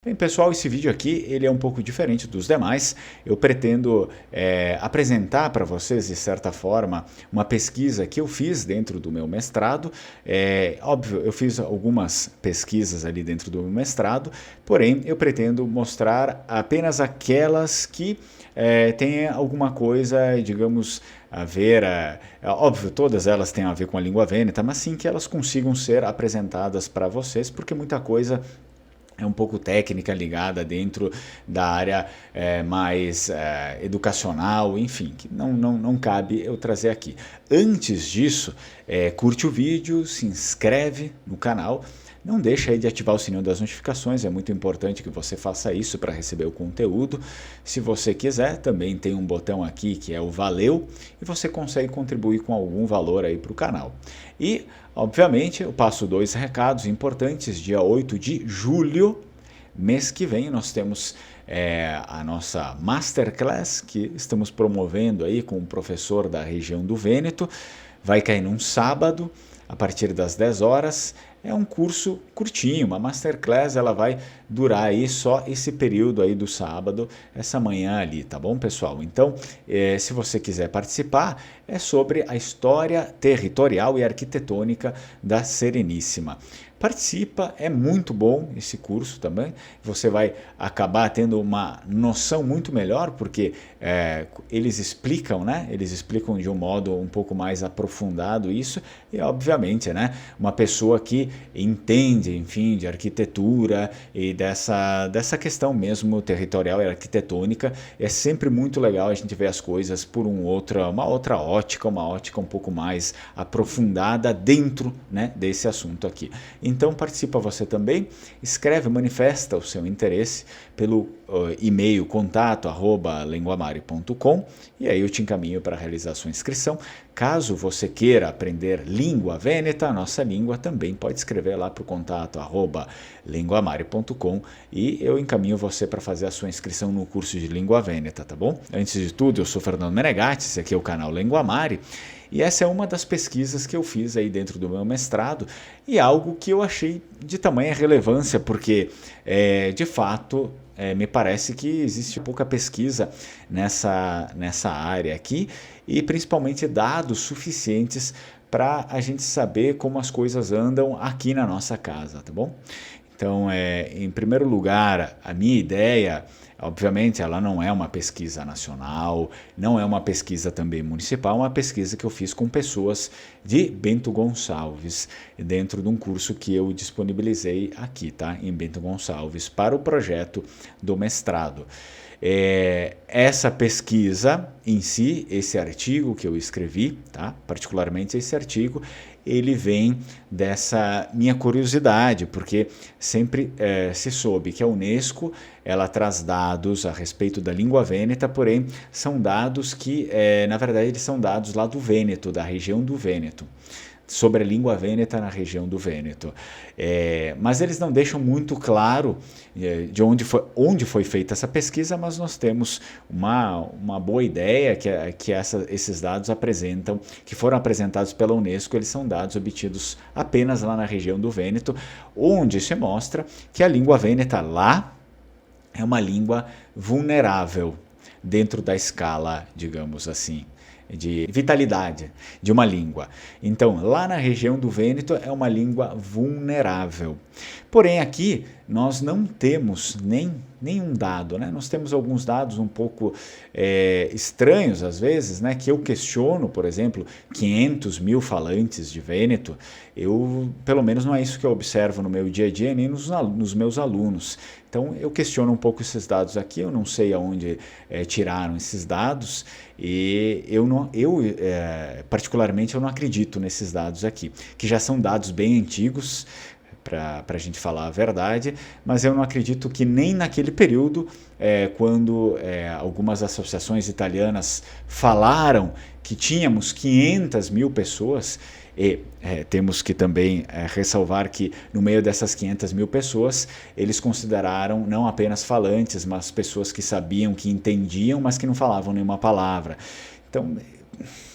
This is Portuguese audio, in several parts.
Bem, pessoal, esse vídeo aqui ele é um pouco diferente dos demais. Eu pretendo apresentar para vocês, de certa forma, uma pesquisa que eu fiz dentro do meu mestrado. Óbvio, eu fiz algumas pesquisas ali dentro do meu mestrado, porém eu pretendo mostrar apenas aquelas que têm alguma coisa, digamos, a ver, óbvio, todas elas têm a ver com a língua vêneta, mas sim que elas consigam ser apresentadas para vocês, porque muita coisa é um pouco técnica ligada dentro da área mais educacional, enfim, que não cabe eu trazer aqui. Antes disso, curte o vídeo, se inscreve no canal, não deixa aí de ativar o sininho das notificações, é muito importante que você faça isso para receber o conteúdo. Se você quiser, também tem um botão aqui que é o Valeu, e você consegue contribuir com algum valor aí para o canal. E, obviamente, eu passo dois recados importantes. Dia 8 de julho, mês que vem, nós temos a nossa Masterclass, que estamos promovendo aí com o professor da região do Vêneto. Vai cair num sábado, a partir das 10 horas. É um curso curtinho, uma Masterclass, ela vai durar aí só esse período aí do sábado, essa manhã ali, tá bom, pessoal? Então, se você quiser participar, é sobre a história territorial e arquitetônica da Sereníssima. Participa, é muito bom esse curso também, você vai acabar tendo uma noção muito melhor, porque eles explicam, né? Eles explicam de um modo um pouco mais aprofundado isso, e obviamente, né? Uma pessoa que entende, enfim, de arquitetura e dessa questão mesmo territorial e arquitetônica, é sempre muito legal a gente ver as coisas por uma outra ótica, uma ótica um pouco mais aprofundada dentro, né, desse assunto aqui. Então participa você também, escreve, manifesta o seu interesse pelo e-mail contato@lenguamare.com e aí eu te encaminho para realizar a sua inscrição. Caso você queira aprender língua vêneta, a nossa língua, também pode escrever lá para o contato@lenguamare.com e eu encaminho você para fazer a sua inscrição no curso de língua vêneta, tá bom? Antes de tudo, eu sou Fernando Menegatti, esse aqui é o canal Lenguamare. E essa é uma das pesquisas que eu fiz aí dentro do meu mestrado e algo que eu achei de tamanha relevância, porque de fato me parece que existe pouca pesquisa nessa área aqui e principalmente dados suficientes para a gente saber como as coisas andam aqui na nossa casa, tá bom? Então, em primeiro lugar, a minha ideia, obviamente, ela não é uma pesquisa nacional, não é uma pesquisa também municipal, é uma pesquisa que eu fiz com pessoas de Bento Gonçalves, dentro de um curso que eu disponibilizei aqui, tá? Em Bento Gonçalves, para o projeto do mestrado. Essa pesquisa em si, esse artigo que eu escrevi, tá? Particularmente esse artigo, ele vem dessa minha curiosidade, porque sempre se soube que a Unesco ela traz dados a respeito da língua vêneta, porém são dados que, na verdade, eles são dados lá do Vêneto, da região do Vêneto, sobre a língua vêneta na região do Vêneto. Mas eles não deixam muito claro de onde foi feita essa pesquisa, mas nós temos uma boa ideia que esses dados apresentam, que foram apresentados pela Unesco, eles são dados obtidos apenas lá na região do Vêneto, onde se mostra que a língua vêneta lá é uma língua vulnerável dentro da escala, digamos assim, de vitalidade de uma língua. Então, lá na região do Vêneto é uma língua vulnerável. Porém, aqui nós não temos nenhum dado, né? Nós temos alguns dados um pouco estranhos às vezes, né? Que eu questiono, por exemplo, 500 mil falantes de Vêneto. Pelo menos não é isso que eu observo no meu dia a dia, nem nos meus alunos. Então eu questiono um pouco esses dados aqui, eu não sei aonde tiraram esses dados e particularmente eu não acredito nesses dados aqui, que já são dados bem antigos, para a gente falar a verdade, mas eu não acredito que nem naquele período, quando algumas associações italianas falaram que tínhamos 500 mil pessoas, e temos que também ressalvar que no meio dessas 500 mil pessoas, eles consideraram não apenas falantes, mas pessoas que sabiam, que entendiam, mas que não falavam nenhuma palavra. Então,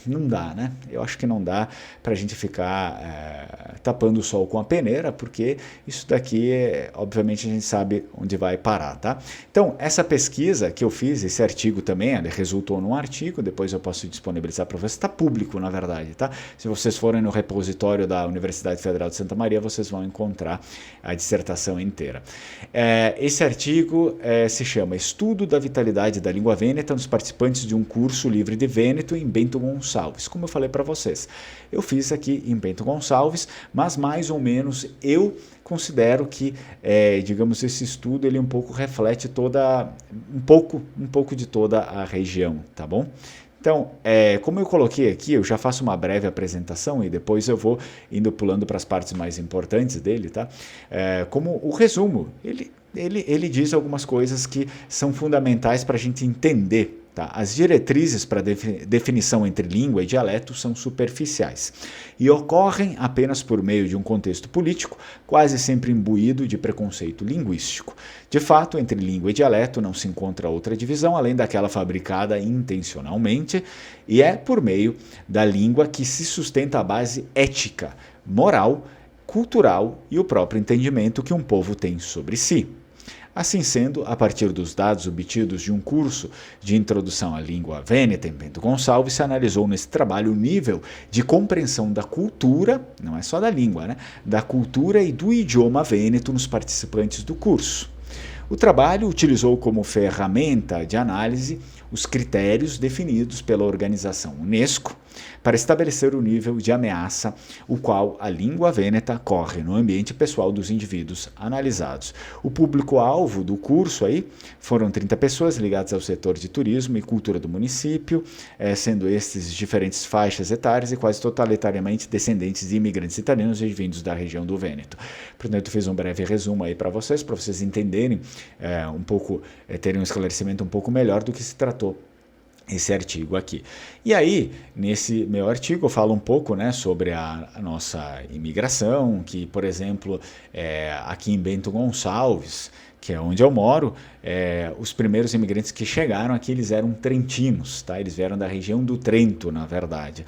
não dá, né? Eu acho que não dá para a gente ficar tapando o sol com a peneira, porque isso daqui, obviamente, a gente sabe onde vai parar, tá? Então, essa pesquisa que eu fiz, esse artigo também, ele resultou num artigo, depois eu posso disponibilizar para vocês, está público, na verdade, tá? Se vocês forem no repositório da Universidade Federal de Santa Maria, vocês vão encontrar a dissertação inteira. Esse artigo se chama Estudo da Vitalidade da Língua Vêneta nos participantes de um curso livre de Vêneto em Bento Gonçalves. Como eu falei para vocês, eu fiz aqui em Bento Gonçalves, mas mais ou menos eu considero que, digamos, esse estudo ele um pouco reflete um pouco de toda a região, tá bom? Então, como eu coloquei aqui, eu já faço uma breve apresentação e depois eu vou pulando para as partes mais importantes dele, tá? Como o resumo, ele diz algumas coisas que são fundamentais para a gente entender. Tá? As diretrizes para definição entre língua e dialeto são superficiais e ocorrem apenas por meio de um contexto político, quase sempre imbuído de preconceito linguístico. De fato, entre língua e dialeto não se encontra outra divisão além daquela fabricada intencionalmente, e é por meio da língua que se sustenta a base ética, moral, cultural e o próprio entendimento que um povo tem sobre si. Assim sendo, a partir dos dados obtidos de um curso de introdução à língua vêneta em Bento Gonçalves, se analisou nesse trabalho o nível de compreensão da cultura, não é só da língua, né, da cultura e do idioma vêneto nos participantes do curso. O trabalho utilizou como ferramenta de análise os critérios definidos pela organização Unesco para estabelecer o nível de ameaça o qual a língua vêneta corre no ambiente pessoal dos indivíduos analisados. O público-alvo do curso aí foram 30 pessoas ligadas ao setor de turismo e cultura do município, sendo estes diferentes faixas etárias e quase totalitariamente descendentes de imigrantes italianos vindos da região do Vêneto. Portanto, eu fiz um breve resumo aí para vocês entenderem um pouco, terem um esclarecimento um pouco melhor do que se tratou esse artigo aqui. E aí, nesse meu artigo, eu falo um pouco, né, sobre a nossa imigração, que, por exemplo, aqui em Bento Gonçalves, que é onde eu moro, os primeiros imigrantes que chegaram aqui, eles eram trentinos, tá? Eles vieram da região do Trento, na verdade.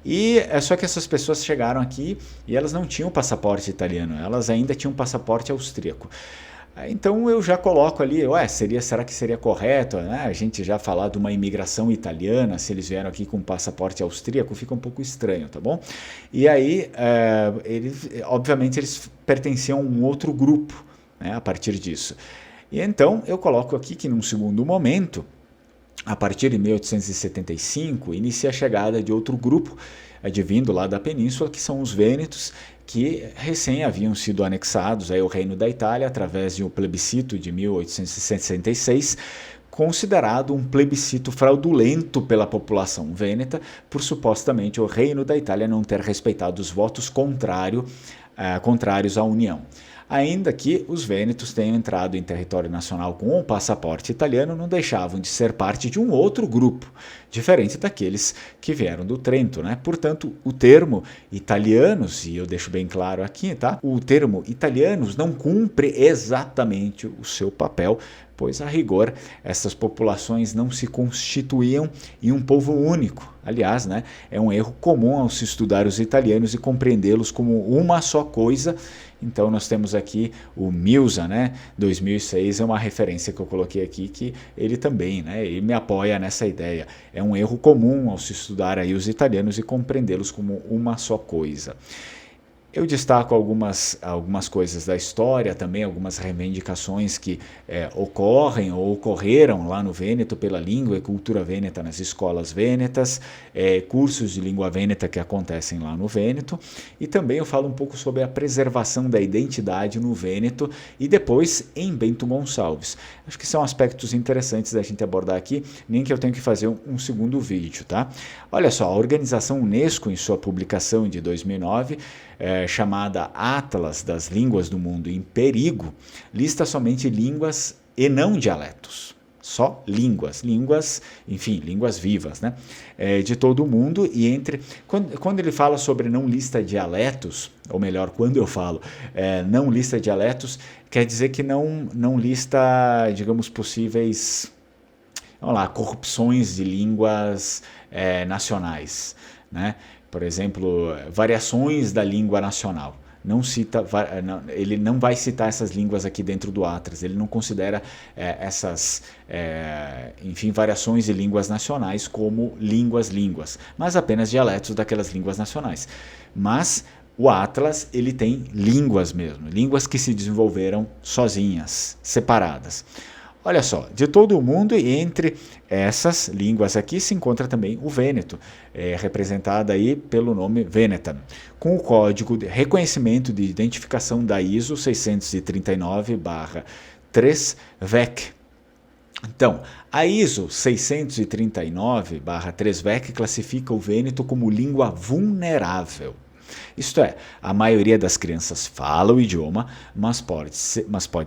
E só que essas pessoas chegaram aqui e elas não tinham passaporte italiano, elas ainda tinham passaporte austríaco. Então eu já coloco ali, será que seria correto, né, a gente já falar de uma imigração italiana, se eles vieram aqui com passaporte austríaco, fica um pouco estranho, tá bom? E aí, obviamente, eles pertenciam a um outro grupo, né, a partir disso. E então eu coloco aqui que num segundo momento, a partir de 1875, inicia a chegada de outro grupo, advindo lá da península, que são os vênetos, que recém haviam sido anexados ao Reino da Itália através de um plebiscito de 1866, considerado um plebiscito fraudulento pela população vêneta, por supostamente o Reino da Itália não ter respeitado os votos contrários à União. Ainda que os vênetos tenham entrado em território nacional com um passaporte italiano, não deixavam de ser parte de um outro grupo, diferente daqueles que vieram do Trento, né? Portanto, o termo italianos, e eu deixo bem claro aqui, tá? O termo italianos não cumpre exatamente o seu papel, pois, a rigor, essas populações não se constituíam em um povo único. Aliás, né, é um erro comum ao se estudar os italianos e compreendê-los como uma só coisa. Então, nós temos aqui o Milza, né, 2006, é uma referência que eu coloquei aqui, que ele também, né, ele me apoia nessa ideia. É um erro comum ao se estudar aí os italianos e compreendê-los como uma só coisa. Eu destaco algumas coisas da história, também algumas reivindicações que ocorrem ou ocorreram lá no Vêneto pela língua e cultura vêneta nas escolas vênetas, cursos de língua vêneta que acontecem lá no Vêneto, e também eu falo um pouco sobre a preservação da identidade no Vêneto e depois em Bento Gonçalves. Acho que são aspectos interessantes da gente abordar aqui, nem que eu tenho que fazer um segundo vídeo, tá? Olha só, a organização Unesco, em sua publicação de 2009, chamada Atlas das Línguas do Mundo em Perigo, lista somente línguas e não dialetos. Só línguas, enfim, línguas vivas, né? De todo o mundo. E quando ele fala sobre não lista dialetos, ou melhor, quando eu falo não lista dialetos, quer dizer que não lista, digamos, possíveis vamos lá, corrupções de línguas nacionais, né? Por exemplo, variações da língua nacional. Ele não vai citar essas línguas aqui dentro do Atlas, ele não considera essas variações de línguas nacionais como línguas, mas apenas dialetos daquelas línguas nacionais. Mas o Atlas, ele tem línguas mesmo, línguas que se desenvolveram sozinhas, separadas. Olha só, de todo o mundo, e entre essas línguas aqui se encontra também o Vêneto, representada aí pelo nome Venetan, com o código de reconhecimento de identificação da ISO 639-3VEC. Então, a ISO 639-3VEC classifica o Vêneto como língua vulnerável. Isto é, a maioria das crianças fala o idioma, mas pode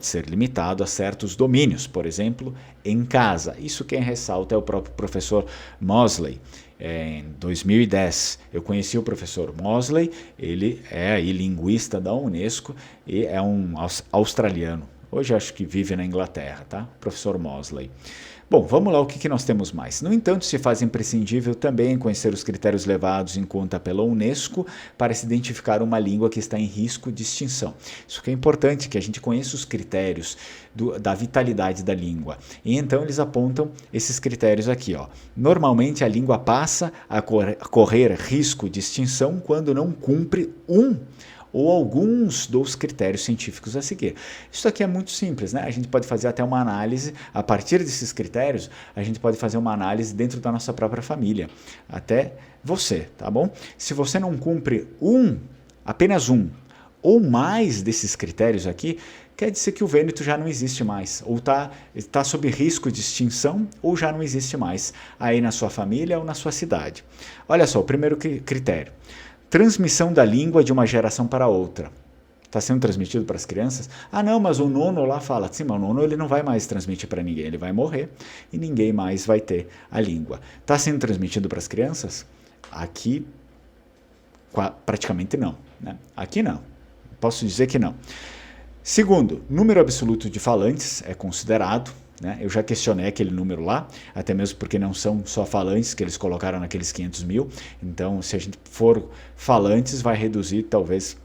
ser limitado a certos domínios, por exemplo, em casa. Isso quem ressalta é o próprio professor Mosley. Em 2010, eu conheci o professor Mosley, ele é aí linguista da Unesco e é um australiano. Hoje acho que vive na Inglaterra, tá? Professor Mosley. Bom, vamos lá, o que nós temos mais? No entanto, se faz imprescindível também conhecer os critérios levados em conta pela Unesco para se identificar uma língua que está em risco de extinção. Isso que é importante, que a gente conheça os critérios da vitalidade da língua. E então eles apontam esses critérios aqui, ó. Normalmente a língua passa a correr risco de extinção quando não cumpre ou alguns dos critérios científicos a seguir. Isso aqui é muito simples, né? A gente pode fazer até uma análise, a partir desses critérios, a gente pode fazer uma análise dentro da nossa própria família, até você, tá bom? Se você não cumpre apenas um, ou mais desses critérios aqui, quer dizer que o Vêneto já não existe mais, ou está sob risco de extinção, ou já não existe mais aí na sua família ou na sua cidade. Olha só, o primeiro critério. Transmissão da língua de uma geração para outra. Está sendo transmitido para as crianças? Ah, não, mas o nono lá fala. Sim, mas o nono ele não vai mais transmitir para ninguém. Ele vai morrer e ninguém mais vai ter a língua. Está sendo transmitido para as crianças? Aqui, praticamente não. Né? Aqui não. Posso dizer que não. Segundo, número absoluto de falantes é considerado. Né? Eu já questionei aquele número lá, até mesmo porque não são só falantes que eles colocaram naqueles 500 mil, então se a gente for falantes vai reduzir talvez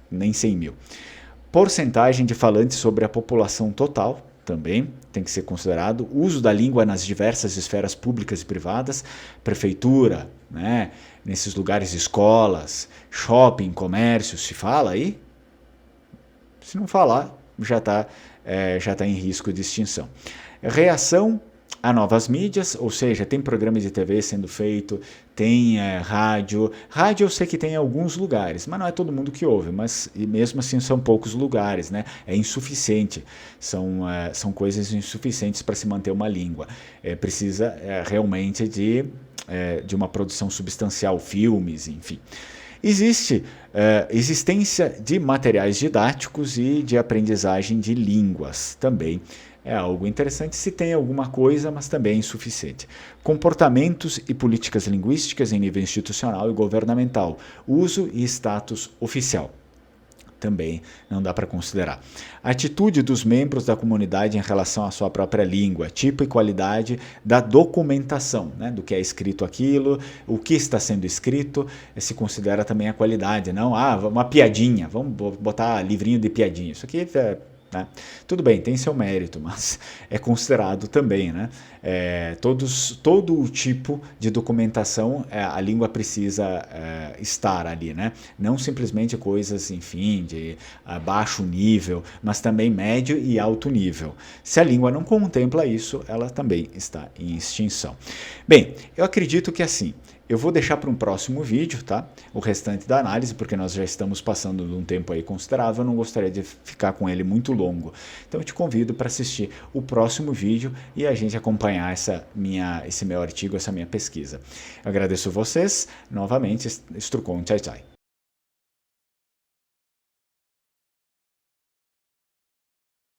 nem 100 mil. Porcentagem de falantes sobre a população total também tem que ser considerado. Uso da língua nas diversas esferas públicas e privadas, prefeitura, né? Nesses lugares, escolas, shopping, comércio, se fala aí? Se não falar, já está em risco de extinção. Reação a novas mídias, ou seja, tem programa de TV sendo feito, tem rádio. Rádio eu sei que tem em alguns lugares, mas não é todo mundo que ouve, mas mesmo assim são poucos lugares, né? É insuficiente, são coisas insuficientes para se manter uma língua. Precisa realmente de uma produção substancial, filmes, enfim. Existência de materiais didáticos e de aprendizagem de línguas também é algo interessante se tem alguma coisa, mas também é insuficiente. Comportamentos e políticas linguísticas em nível institucional e governamental, uso e status oficial. Também não dá para considerar. Atitude dos membros da comunidade em relação à sua própria língua, tipo e qualidade da documentação, né, do que é escrito aquilo, o que está sendo escrito, se considera também a qualidade, não? Uma piadinha, vamos botar livrinho de piadinha, isso aqui né? Tudo bem, tem seu mérito, mas é considerado também, né? Todo o tipo de documentação a língua precisa estar ali, né? Não simplesmente coisas, enfim, de baixo nível, mas também médio e alto nível. Se a língua não contempla isso, ela também está em extinção. Bem, eu acredito que assim, eu vou deixar para um próximo vídeo, tá? O restante da análise, porque nós já estamos passando de um tempo aí considerável, eu não gostaria de ficar com ele muito longo. Então eu te convido para assistir o próximo vídeo e a gente acompanhar esse meu artigo, essa minha pesquisa. Eu agradeço vocês, novamente, Strucon, tchau, tchau.